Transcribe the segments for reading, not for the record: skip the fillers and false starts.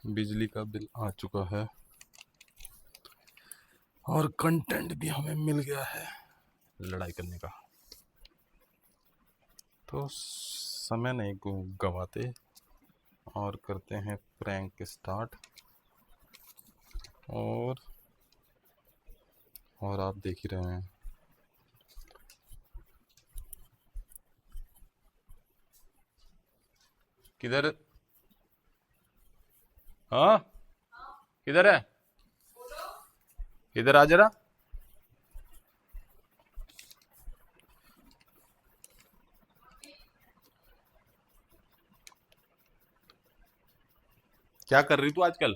बिजली का बिल आ चुका है और कंटेंट भी हमें मिल गया है लड़ाई करने का। तो समय नहीं गवाते और करते हैं प्रैंक स्टार्ट। और आप देख ही रहे हैं। किधर? हाँ, किधर है? इधर आ जरा। क्या कर रही तू आजकल?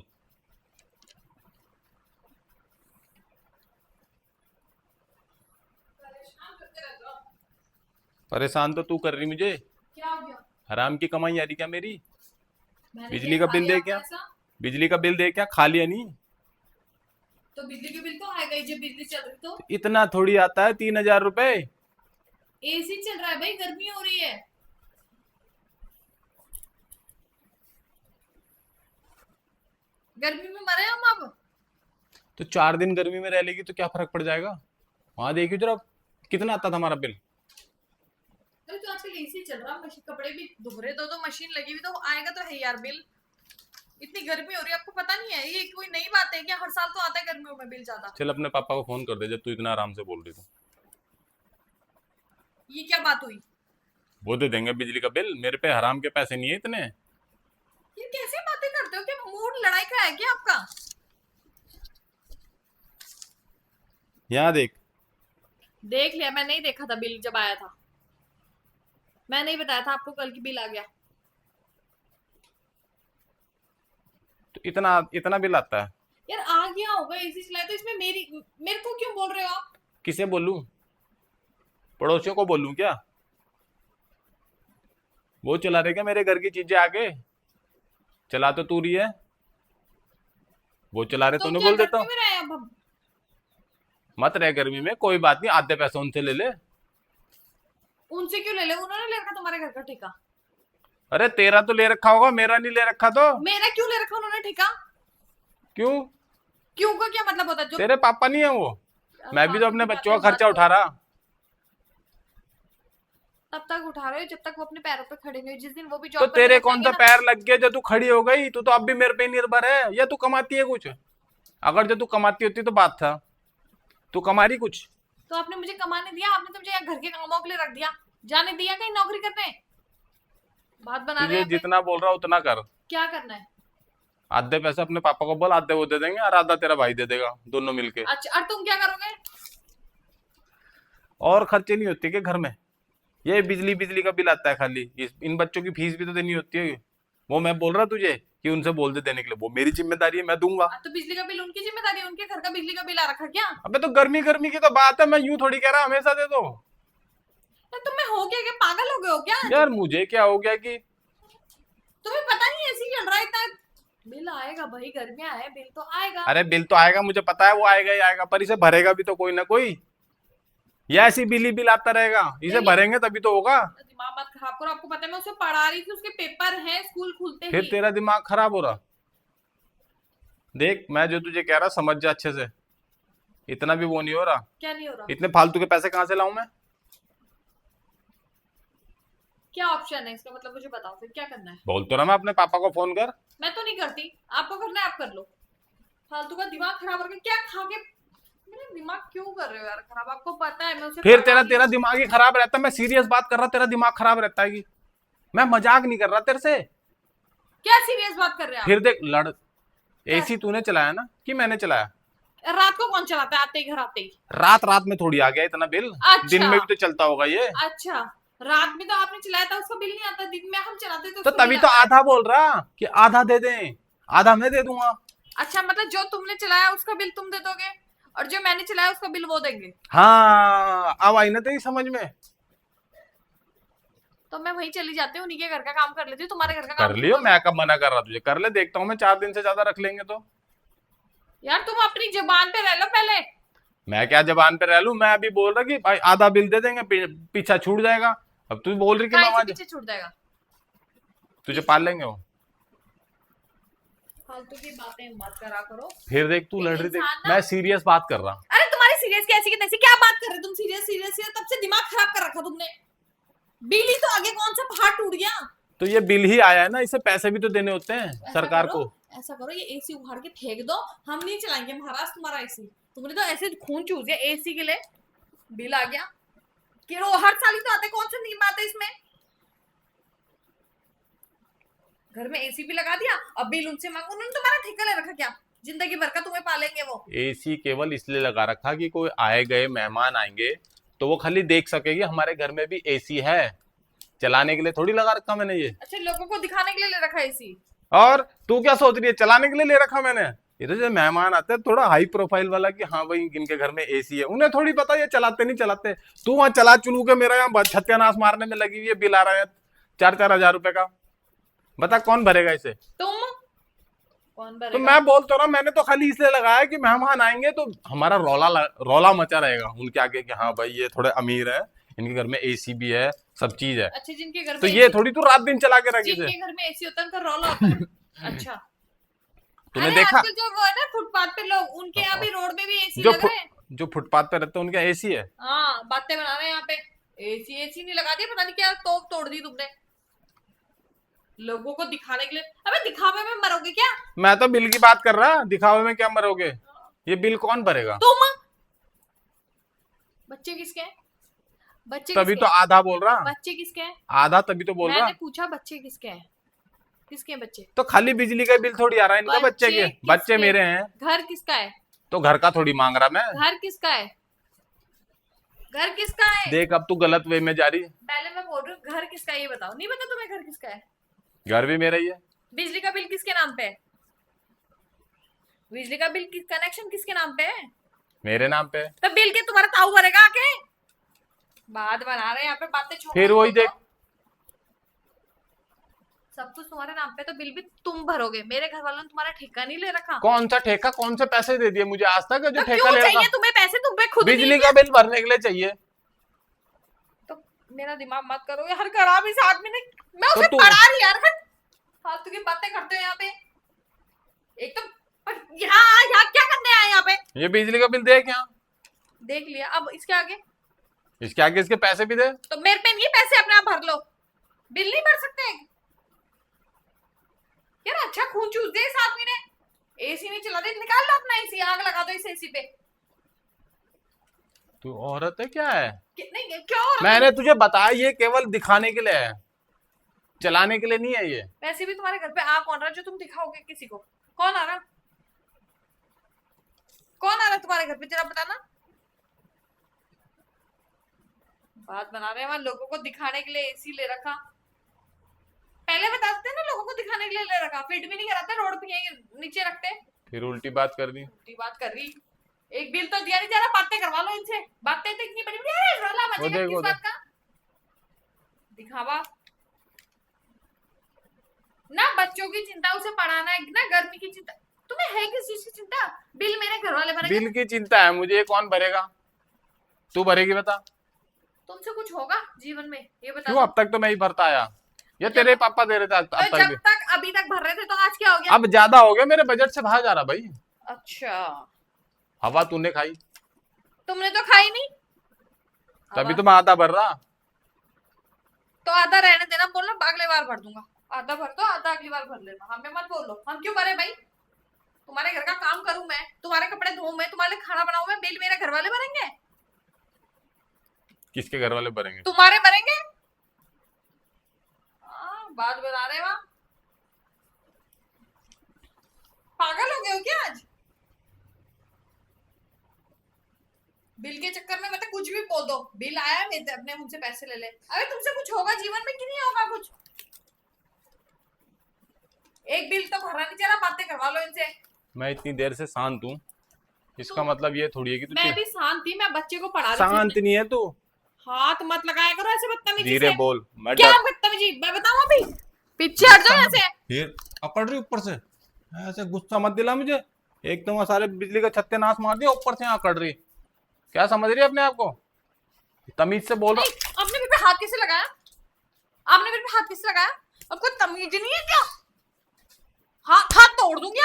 परेशान तो तू कर रही मुझे। क्या हो गया? हराम की कमाई आ रही क्या मेरी? मैंने बिजली क्या का खा बिल लिया दे आपका क्या? ऐसा? बिजली का बिल दे क्या? खा लिया नहीं? तो बिजली के बिल तो आएगा ही जब बिजली चल रही तो। इतना थोड़ी आता है 3,000 रुपए। एसी चल रहा है भाई, गर्मी हो रही है। गर्मी में मरे हम अब। तो 4 दिन गर्मी में रह लेगी तो क्या फर्क पड़ जाएगा? वहां देखियो जरा कितना आता था हमारा बिल। अरे तो आजकल एसी चल रहा है, मशीन कपड़े भी धो रहे, दो मशीन लगी हुई, तो आएगा तो है यार बिल। इतनी गर्मी हो रही है, आपको पता नहीं है? ये कोई नई बात है क्या? हर साल तो आता है गर्मियों में बिल ज्यादा। चल अपने पापा को फोन कर दे जब तू इतना आराम से बोल रही तो। ये क्या बात हुई? वो दे देंगे बिजली का बिल। मेरे पे हराम के पैसे नहीं है इतने। ये कैसे बातें करते हो? क्या मूड लड़ाई का है क्या आपका? यहाँ देख। देख लिया, मैं नहीं देखा था बिल जब आया था। मैं नहीं बताया था आपको कल की बिल आ गया। तो इतना इतना बिल आता है? यार आ गया होगा, एसी चलाया तो इसमें मेरे को क्यों बोल रहे हो आप? किसे बोलूं? पड़ोसियों को बोलूं क्या? वो चला रहे क्या मेरे घर की चीजें आके? चला तो तू रही है। वो चला रहे तो तो उन्हें क्या बोल देता गर्मी हूँ। में रहे अब हम? मत रह गर्मी में, कोई बात नहीं, आधे पैसे उनसे ले ले। उनसे क्यों ले ले? उन्होंने ले रखा तुम्हारे घर का ठेका। अरे तेरा तो ले रखा होगा, मेरा नहीं ले रखा तो। मेरा क्यों ले रखा उन्होंने ठेका? क्यों? क्यों का क्या मतलब होता है? जो तेरे पापा नहीं है वो? मैं भी तो फालतू अपने की बच्चों बातें का मत खर्चा उठा करो। रहा। तब तक उठा रहे हो जब तक वो अपने पैरों पे खड़े नहीं हुए। जिस दिन वो भी तो जॉब करने तेरे लग कौन जाएंगे सा ना। पैर लग गया जो तू खड़ी हो गई? तू तो अब भी मेरे पे निर्भर है, या तू कमाती है कुछ? अगर जो तू कमाती होती तो बात था। तू कमा रही कुछ? तो आपने मुझे कमाने दिया? आपने तो मुझे यहाँ घर के कामों के लिए रख दिया। जाने दिया कहीं नौकरी करने? बात बना रहे हैं तुझे यहाँ पे। जितना बोल रहा उतना कर। क्या करना है? आधे पैसे अपने पापा को बोल, आधे वो दे देंगे और आधा तेरा भाई दे देगा, दोनों मिलके। अच्छा, और तुम क्या करोगे? और खर्चे नहीं होते के घर में? ये बिजली बिजली का बिल आता है खाली। इन बच्चों की फीस भी तो देनी होती है। वो मैं बोल रहा तुझे कि उनसे बोल दे देने के लिए, वो मेरी जिम्मेदारी है, मैं दूंगा। तो बिजली का बिल उनकी जिम्मेदारी है, उनके घर का बिजली का बिल आ रखा क्या? अबे तो गर्मी गर्मी की तो बात है, मैं यूं थोड़ी कह रहा हमेशा दे दो। तुम्हें हो क्या पागल हो गए हो क्या आज? यार मुझे क्या हो गया कि तुम्हें पता नहीं ऐसे ही चल रहा है इतना? बिल आएगा भाई, गर्मियां है, बिल तो आएगा। अरे बिल तो आएगा, मुझे पता है वो आएगा ही आएगा, पर इसे भरेगा भी तो कोई ना कोई। या ऐसी बिल ही बिल आता रहेगा? इसे देखिए, भरेंगे तभी तो होगा। दिमाग मत खराब करो। आपको पता है मैं उसे पढ़ा रही थी, उसके पेपर हैं स्कूल खुलते फिर ही। तेरा दिमाग खराब हो रहा। देख, मैं जो तुझे कह रहा समझ जा अच्छे से। इतना भी वो नहीं हो रहा। क्या नहीं हो रहा? इतने फालतू के पैसे कहाँ से लाऊं मैं? क्या ऑप्शन है इसका? मतलब मुझे बताओ फिर क्या करना है। बोल तो रहा मैं, अपने पापा को फोन कर। मैं तो नहीं करती, आपको करना है आप कर लो। फालतू का दिमाग खराब करके क्या खा के मेरा दिमाग क्यों कर रहे हो यार खराब? आपको पता है मैं उसे फिर पढ़ा तेरा रही तेरा हूँ। दिमाग ही खराब रहता है। मैं सीरियस बात कर रहा, तेरा दिमाग खराब रहता है कि? मैं मजाक नहीं कर रहा तेरे से। क्या सीरियस बात कर रहे हैं फिर आप? देख लड़। क्या? एसी तूने चलाया ना कि मैंने चलाया? रात को कौन चलाता है आते ही, घर आते ही? रात रात में थोड़ी आ गया इतना बिल। दिन अच्छा। में भी तो चलता होगा ये। अच्छा, रात में तो आपने चलाया था, उसका बिल नहीं आता। दिन में हम चलाते तो तो उसका तभी बिल तो आता है। आधा बोल रहा कि आधा दे दें। आधा मैं दे दूंगा। अच्छा, मतलब जो तुमने चलाया उसका बिल तुम दे दोगे, और जो मैंने चलाया उसका बिल वो देंगे? हाँ, अब आई ना तेरी समझ में? तो मैं वहीं चली जाती हूँ, उन्हीं के घर का काम कर लेती हूँ, तुम्हारे घर का कर काम क्यों लियो, करूँ? मैं कब मना कर रहा तुझे? कर ले, देखता हूँ मैं 4 दिन से ज्यादा रख लेंगे तो। यार तुम अपनी जुबान पे रह लो पहले। मैं क्या जबान पे रह लूं? मैं अभी बोल रहा कि भाई आधा बिल दे देंगे, पीछा छूट जाएगा। अब तू बोल रही कि मैं काहे से वहां पीछे छूट जाएगा? तुझे पाल लेंगे वो। फालतू की बातें मत करा करो। फिर देख तू लड़ रही थी, इंसान ना- मैं सीरियस बात कर रहा। अरे तुम्हारी सीरियस कैसी की तैसी, क्या बात कर रहे हो तुम? सीरियस सीरियस तब से दिमाग खराब कर रखा तुमने। बिल ही तो आगे कौन सा पहाड़ टूट गया। तो ये बिल ही आया है ना, इसे पैसे भी तो देने होते हैं ऐसा सरकार करो, को। ऐसा करो ये एसी उखाड़ के फेंक दो, हम नहीं चलाएंगे महाराज तुम्हारा एसी। तुमने तो ऐसे खून चूस दिया एसी के लिए, बिल आ गया कि हर साल ही तो आते, कौन सा नियम आता है इसमें? घर में एसी भी लगा दिया, अब बिल उनसे मांगो, उन्होंने तुम्हारा ठेका ले रखा क्या? जिंदगी भर का तुम्हें पालेंगे वो। एसी केवल इसलिए लगा रखा कि कोई आए गए मेहमान आएंगे तो वो खाली देख सकेगी हमारे घर में भी एसी है, चलाने के लिए थोड़ी लगा रखा मैंने ये। अच्छा, लोगों को दिखाने के लिए ले रखा है एसी? और तू क्या सोच रही है, चलाने के लिए ले रखा मैंने? ये तो जो मेहमान आते हैं थोड़ा हाई प्रोफाइल वाला कि हाँ भाई इनके घर में एसी है, उन्हें थोड़ी पता ये चलाते नहीं चलाते। तू वहां चला चुलू के मेरा यहाँ सत्यानाश मारने में लगी हुई है, बिल आ रहा है 4-4 हजार रुपए का। बता कौन भरेगा इसे? तुम। कौन तो भरेगा? मैं बोल तो रहा, मैंने तो खाली इसलिए लगाया कि मेहमान आएंगे तो हमारा रौला मचा रहेगा उनके आगे कि हाँ भाई ये थोड़े अमीर है, इनके घर में एसी भी है, सब चीज है। अच्छा, जिनके घर में तो ये थोड़ी तू रात दिन चला के रखी जिनके इसे। घर में एसी होता है उनका रौला होता है। अच्छा, तूने अरे देखा आजकल जो वो है ना फुटपाथ पे लोग, उनके यहाँ भी रोड में भी एसी जो लगा है। जो फुटपाथ पे रहते हैं उनका एसी है। हाँ, बातें बना रहे हैं यहाँ पे। एसी एसी नहीं लगा दिया, पता नहीं क्या तोप तोड़ दी तुमने लोगों को दिखाने के लिए। अबे दिखावे में मरोगे क्या? मैं तो बिल की बात कर रहा, दिखावे में क्या मरोगे? ये बिल कौन भरेगा? तुम। बच्चे किसके हैं? बच्चे तभी किसके तो हैं? आधा बोल रहा, बच्चे किसके हैं? आधा तभी तो बोल रहा। मैंने पूछा बच्चे किसके हैं? किसके हैं बच्चे? तो खाली बिजली का बिल थोड़ी आ रहा है इनका, बच्चे के किसके? बच्चे मेरे हैं। घर किसका है? तो घर का थोड़ी मांग रहा मैं। घर किसका है? घर किसका है? देख अब तू गलत वे में जा रही है। पहले मैं बोल रही हूँ घर किसका है ये बताओ। नहीं पता तुम्हें घर किसका है? घर भी मेरा ही है। बिजली का बिल किसके नाम पे है? बिजली का बिल कनेक्शन किसके नाम पे है? मेरे नाम पे। तो बिल के तुम्हारा ताऊ भरेगा आके? बात बना रहे हैं यहाँ पे, बातें छोड़। फिर वही देख, सब कुछ तुम्हारे नाम पे, तो बिल भी तुम भरोगे। मेरे घर वालों ने तुम्हारा ठेका नहीं ले रखा। कौन सा ठेका, कौन से पैसे दे दिए मुझे आज तक जो तो ठेका क्यों ले चाहिए रखा? तुम्हें पैसे? तुम्हें खुद नहीं बिजली का बिल भरने के लिए चाहिए। तो मेरा दिमाग मत करो यार खराब इस आदमी ने। मैं तो उसे तू- पढ़ा रही यार, हट। फालतू की बातें करते हो यहाँ पे। एक तो यहाँ क्या करने आए यहाँ पे? ये बिजली का बिल देख यहाँ, देख लिया, अब इसके आगे इसके आगे इसके पैसे भी दे। तो मेरे पे नहीं पैसे अपने आप भर लो, बिल नहीं भर सकते यार। अच्छा खून चूस दिया इस आदमी ने। एसी नहीं चला दे, निकाल लो अपना एसी, आग लगा दो इस एसी पे। तू औरत है क्या है? नहीं क्यों? मैंने तुझे बताया ये केवल दिखाने के लिए है, चलाने के लिए नहीं है ये। वैसे भी तुम्हारे घर पे आ कौन रहा जो तुम दिखाओगे किसी को? कौन आ रहा? कौन आ रहा तुम्हारे घर पे, जरा बताना। बात बना रहे हैं वहां, लोगों को दिखाने के लिए एसी ले रखा। पहले बता देते ना लोगों को दिखाने के लिए ले रखा, फिट भी नहीं कराते, रोड पे यहीं नीचे रखते। फिर उल्टी बात कर दी। उल्टी बात कर रही। एक बिल तो दिया नहीं जा रहा, बातें करवा लो इनसे। बातें तो इतनी बड़ी बड़ी, अरे रोला मचेगा किस बात का? दिखावा ना, बच्चों की चिंता, उसे पढ़ाना है ना, गर्मी की चिंता। तुम्हें है किस चीज की चिंता? बिल मेरे घर वाले भरेंगे। बिल की चिंता है मुझे, कौन भरेगा? तू भरेगी बता। तुमसे कुछ होगा जीवन में ये बता क्यों? दो। अब तक तो मैं ही भरता आया, या तेरे पापा दे रहे थे अब तो तक जब भी? तक अभी तक भर रहे थे तो आज क्या हो गया? अब ज्यादा हो गया, मेरे बजट से बाहर जा रहा भाई। अच्छा, हवा तूने खाई, तुमने तो खाई नहीं। तभी तो मैं आधा भर रहा। तो आधा रहने देना, बोलना अगले बार भर दूंगा। आधा भर दो, आधा अगली बार भर लेना, हमें मत बोलो। हम क्यों भरे भाई? तुम्हारे घर का काम करूं मैं, तुम्हारे कपड़े धोऊं मैं, तुम्हारे लिए खाना बनाऊं मैं, बिल मेरे घर वाले भरेंगे? किसके घर वाले भरेंगे? तुम्हारे भरेंगे। बात बता रहे वहां, पागल हो गए हो क्या आज? बिल के चक्कर में मतलब कुछ भी बोल दो, बिल आया मेरे अपने मुझसे पैसे ले ले। अरे तुमसे कुछ होगा जीवन में कि नहीं होगा कुछ? एक बिल तो भरना नहीं चाह रहा, बातें करवा लो इनसे। मैं इतनी देर से शांत हूँ, इसका मतलब ये थोड़ी है कि मैं तू भी शांत थी, मैं बच्चे को पढ़ा रही शांत थी। नहीं है तू। हाथ मत लगाया करो ऐसे बदतमीजी धीरे से। बोल, मैं क्या डर। बदतमीजी मैं बताऊं अभी? पीछे हट जाओ ऐसे। फिर अकड़ रही ऊपर से, ऐसे गुस्सा मत दिला मुझे। एक तो मैं सारे बिजली का सत्यानाश मार दिया, ऊपर से यहाँ अकड़ रही। क्या समझ रही है अपने आप को? तमीज से बोल रहा। आपने मेरे पे हाथ किससे लगाया? आपने मेरे पे हाथ किससे लगाया? आपको तमीज नहीं है क्या? हाथ हाथ तोड़ दूंगी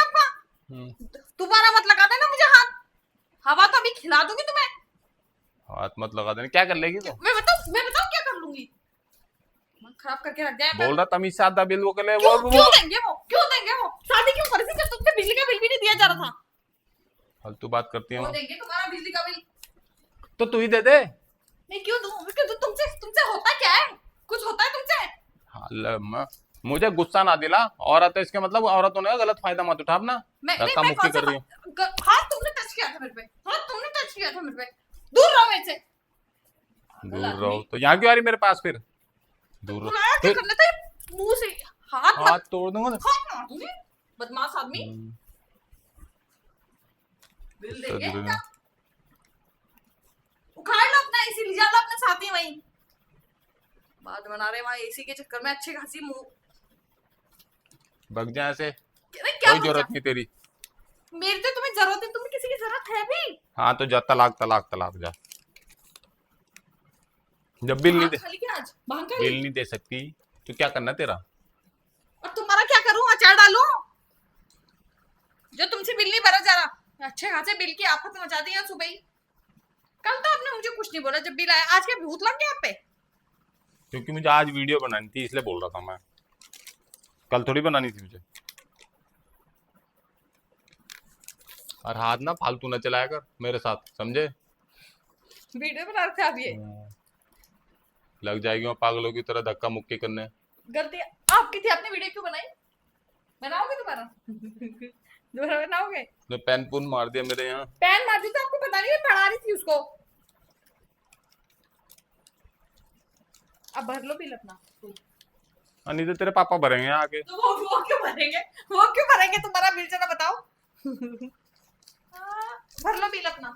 दोबारा मत लगा देना मुझे हाथ। हवा तो अभी खिला दूंगी तुम्हें। हाथ मत लगा देना, क्या कर लेगी तो? मैं बताऊं क्या कर लूंगी? दिमाग खराब करके रख दिया है। बोल रहा तमीज से आधा बिल वो के लिए क्यों वो क्यों देंगे वो? क्यों देंगे वो? शादी क्यों करी थी जब तुमसे बिजली का बिल भी नहीं दिया जा रहा था? फालतू बात करती वो हूँ। देंगे तुम्हारा बिजली का बिल। तो तू ही दे दे। नहीं क्यों दूं? क्यों दूं? तुमसे तुमसे होता क्या है? कुछ होता है तुमसे? मुझे गुस्सा ना दिला। औरत है इसके मतलब औरतों ने गलत फायदा मत उठा अपना। धक्का मैं मुक्की कौन सा कर रही हूँ। हाथ तुमने टच किया था मेरे पे। हाथ तुमने टच किया था मेरे पे। दूर रहो मेरे से। दूर रहो तो यहाँ क्यों आ रही मेरे पास फिर? दूर रहो बुलाया क्या फिर। करना था? मुंह से हाथ हाथ मत। तोड़ दूंगा ना। हाथ मार दूंगी। बदमाश आदमी। बिल तो देंगे दूर क्या? उखाड़ लो अपना एसी, ले जा लो अपने साथ ही वहीं। बात बना रहे वहां एसी के चक्कर में अच्छी खासी मुंह। भग जा ऐसे। अरे क्या कोई जरूरत नहीं तेरी। मेरी तो तुम्हें जरूरत है, तुम्हें किसी की जरूरत है भी? हाँ तो जा, तलाक तलाक तलाक जा। जब बिल नहीं दे, खाली क्या आज भांग का बिल नहीं दे सकती तो क्या करना तेरा? और तुम्हारा क्या करूं? अचार डालूं? जो तुमसे बिल नहीं भरा जा रहा, अच्छे खासे बिल की आफत मचा दी है सुबह ही। कल तो आपने मुझे कुछ नहीं बोला जब बिल आया, आज क्या भूत लग गया आप पे? क्योंकि मुझे आज वीडियो बनानी थी इसलिए बोल रहा था मैं। कल थोड़ी बनानी थी मुझे। और हाथ ना फालतू ना चलाया कर मेरे साथ, समझे? वीडियो बना रहे थे आप? ये लग जाएगी मैं पागलों की तरह धक्का मुक्की करने। गलती आपकी थी, आपने वीडियो क्यों बनाई? बनाओगे दोबारा? दोबारा बनाओगे? ने पेन पुन मार दिया मेरे यहाँ। पैन मार दी तो आपको पता नहीं, मैं पढ़ा रही थी उसको। अब भर लो बिल अपना। नहीं तो तेरे पापा भरेंगे आके। तो वो क्यों भरेंगे? वो क्यों भरेंगे? तुम्हारा बिल चला बताओ। हाँ, भर लो बिल अपना।